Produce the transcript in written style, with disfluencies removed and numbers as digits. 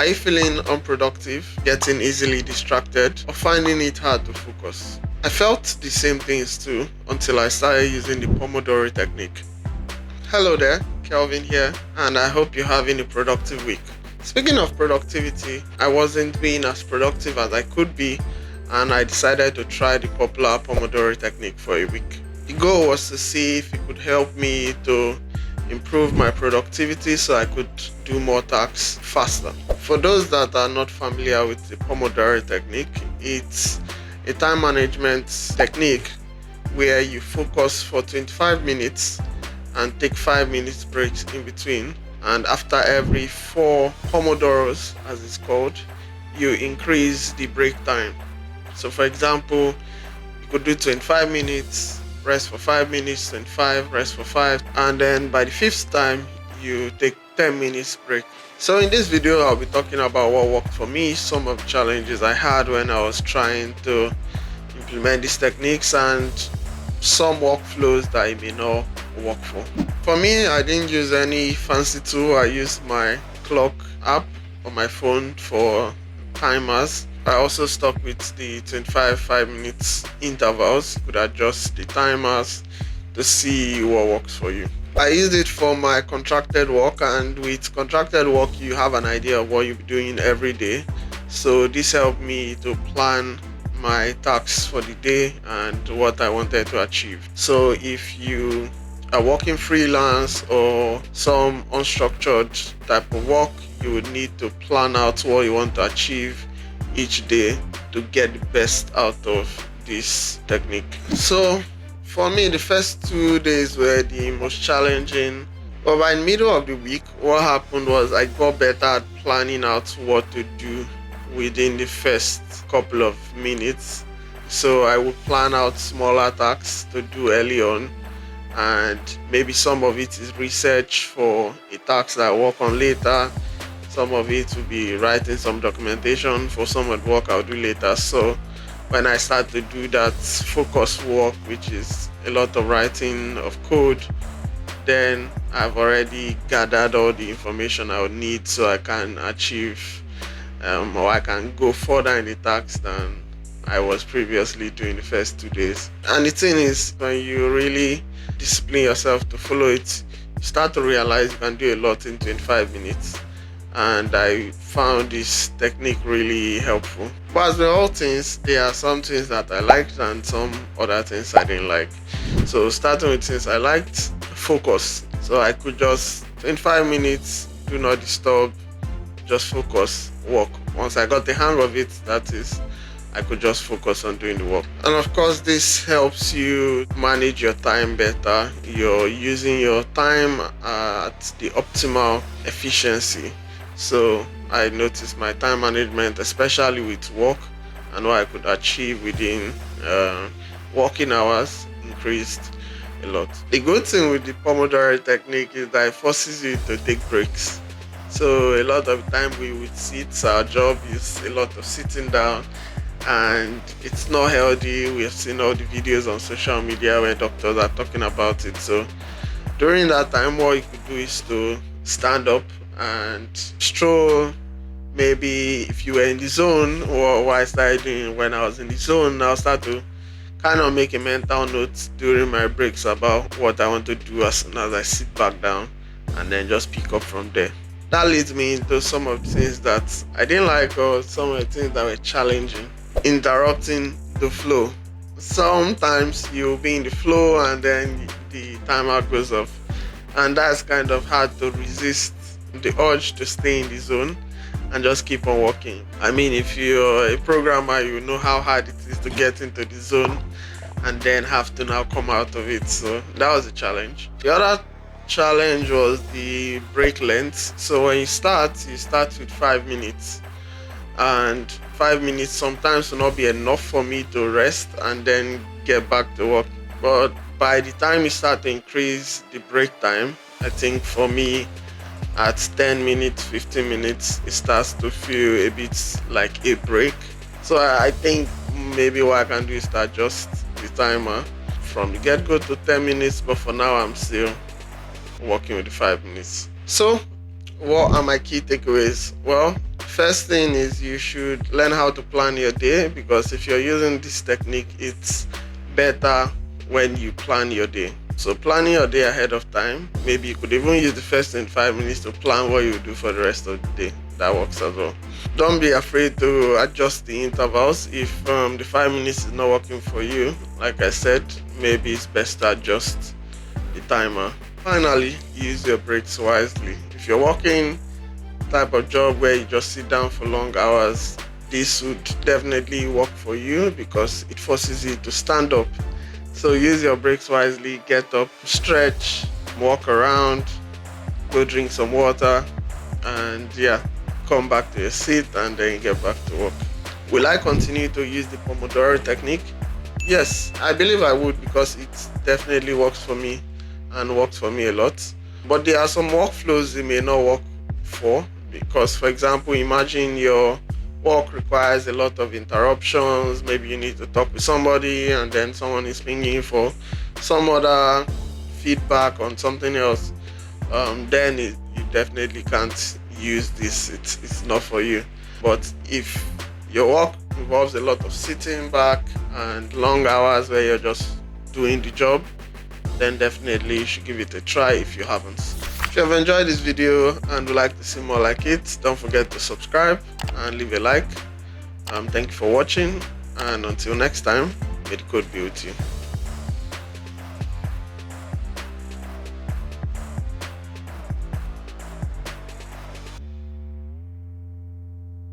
Are you feeling unproductive, getting easily distracted, or finding it hard to focus? I felt the same things too until I started using the Pomodoro Technique. Hello there, Kelvin here, and I hope you're having a productive week. Speaking of productivity, I wasn't being as productive as I could be, and I decided to try the popular Pomodoro Technique for a week. The goal was to see if it could help me to improve my productivity so I could do more tasks faster. For those that are not familiar with the Pomodoro Technique, it's a time management technique where you focus for 25 minutes and take 5 minutes breaks in between, and after every 4 pomodoros, as it's called, you increase the break time. So for example, you could do 25 minutes, rest for 5 minutes, 25, rest for 5, and then by the fifth time you take 10 minutes break. So in this video I'll be talking about what worked for me, some of the challenges I had when I was trying to implement these techniques, and some workflows that it may not work for. For me, I didn't use any fancy tool. I used my clock app on my phone for timers. I also stuck with the 25 5 minutes intervals. You could adjust the timers to see what works for you. I used it for my contracted work, and with contracted work you have an idea of what you'll be doing every day. So this helped me to plan my tasks for the day and what I wanted to achieve. So if you are working freelance or some unstructured type of work, you would need to plan out what you want to achieve each day to get the best out of this technique. So for me, the first 2 days were the most challenging, but by the middle of the week, what happened was I got better at planning out what to do within the first couple of minutes. So I would plan out smaller tasks to do early on, and maybe some of it is research for a task that I work on later. Some of it will be writing some documentation for some of the work I'll do later. So when I start to do that focus work, which is a lot of writing of code, then I've already gathered all the information I would need so I can achieve or I can go further in the task than I was previously doing the first 2 days. And the thing is, when you really discipline yourself to follow it, you start to realize you can do a lot in 25 minutes. And I found this technique really helpful. But as with all things, there are some things that I liked and some other things I didn't like. So starting with things I liked, focus. So I could just 25 minutes, do not disturb, just focus, work. Once I got the hang of it, that is, I could just focus on doing the work. And of course, this helps you manage your time better. You're using your time at the optimal efficiency. So I noticed my time management, especially with work and what I could achieve within working hours, increased a lot. The good thing with the Pomodoro technique is that it forces you to take breaks. So a lot of the time we would sit, our job is a lot of sitting down, and it's not healthy. We have seen all the videos on social media where doctors are talking about it. So during that time, what you could do is to stand up and stroll. Maybe if you were in the zone, or what I started doing when I was in the zone, I'll start to kind of make a mental note during my breaks about what I want to do as soon as I sit back down, and then just pick up from there. That leads me into some of the things that I didn't like, or some of the things that were challenging. Interrupting the flow. Sometimes you'll be in the flow and then the timer goes off, and that's kind of hard to resist the urge to stay in the zone and just keep on working. I mean, if you're a programmer, you know how hard it is to get into the zone and then have to now come out of it. So that was a challenge. The other challenge was the break length. So when you start with 5 minutes, and 5 minutes sometimes will not be enough for me to rest and then get back to work. But by the time you start to increase the break time, I think for me at 10 minutes, 15 minutes, it starts to feel a bit like a break. So I think maybe what I can do is to adjust the timer from the get-go to 10 minutes, but for now I'm still working with the 5 minutes. So what are my key takeaways? Well, First thing is you should learn how to plan your day, because if you're using this technique, it's better when you plan your day. So planning your day ahead of time, maybe you could even use the first 25 minutes to plan what you do for the rest of the day. That works as well. Don't be afraid to adjust the intervals. If the 5 minutes is not working for you, like I said, maybe it's best to adjust the timer. Finally, use your breaks wisely. If you're working type of job where you just sit down for long hours, this would definitely work for you because it forces you to stand up. So use your breaks wisely, get up, stretch, walk around, go drink some water, and yeah, come back to your seat and then get back to work. Will I continue to use the Pomodoro technique? Yes, I believe I would, because it definitely works for me and works for me a lot. But there are some workflows it may not work for, because for example, imagine your work requires a lot of interruptions. Maybe you need to talk with somebody and then someone is pinging for some other feedback on something else. Then you definitely can't use this. It's not for you. But if your work involves a lot of sitting back and long hours where you're just doing the job, then definitely you should give it a try if you haven't. If you have enjoyed this video and would like to see more like it, don't forget to subscribe and leave a like. Thank you for watching, and until next time, may the code be with you.